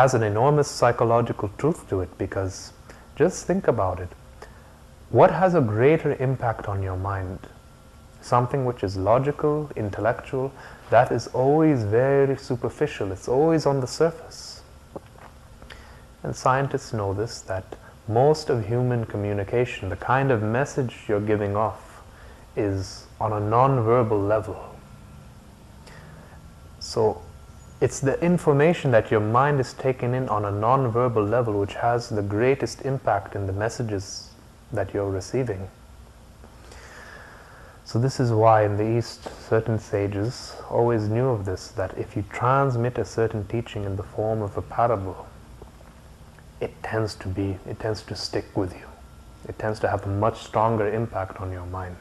has an enormous psychological truth to it, because just think about it. What has a greater impact on your mind? Something which is logical, intellectual, that is always very superficial. It's always on the surface. And scientists know this, that most of human communication, the kind of message you're giving off, is on a non-verbal level. So it's the information that your mind is taking in on a non-verbal level which has the greatest impact in the messages that you're receiving. So this is why in the East, certain sages always knew of this, that if you transmit a certain teaching in the form of a parable, it tends to stick with you. It tends to have a much stronger impact on your mind.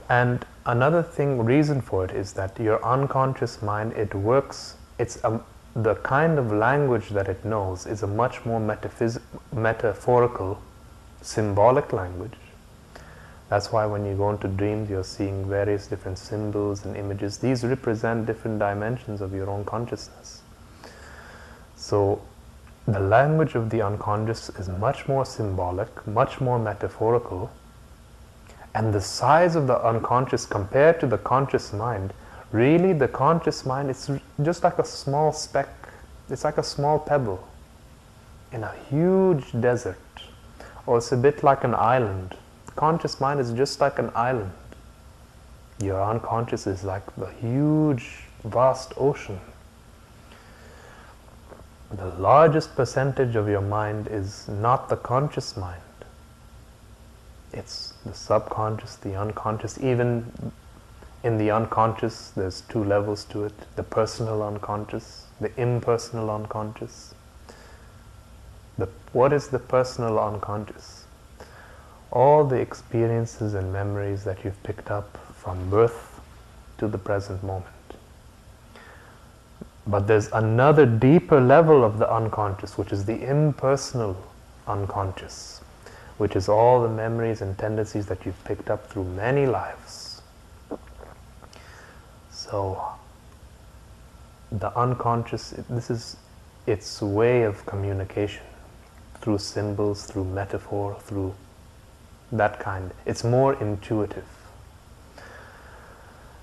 And another reason for it is that your unconscious mind, the kind of language that it knows is a much more metaphorical, symbolic language. That's why when you go into dreams, you're seeing various different symbols and images. These represent different dimensions of your own consciousness. So the language of the unconscious is much more symbolic, much more metaphorical, and the size of the unconscious compared to the conscious mind, really the conscious mind is just like a small speck. It's like a small pebble in a huge desert, or it's a bit like an island. Conscious mind is just like an island. Your unconscious is like the huge, vast ocean. The largest percentage of your mind is not the conscious mind. It's the subconscious, the unconscious. Even in the unconscious, there's two levels to it: the personal unconscious, the impersonal unconscious. What is the personal unconscious? All the experiences and memories that you've picked up from birth to the present moment. But there's another deeper level of the unconscious, which is the impersonal unconscious, which is all the memories and tendencies that you've picked up through many lives. So the unconscious, this is its way of communication, through symbols, through metaphor, through that kind. It's more intuitive.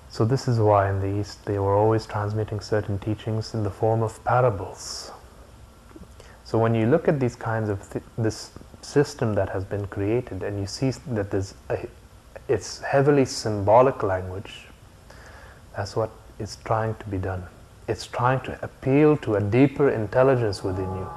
So this is why in the East they were always transmitting certain teachings in the form of parables. So when you look at these kinds of this system that has been created, and you see that it's heavily symbolic language, that's what is trying to be done. It's trying to appeal to a deeper intelligence within you.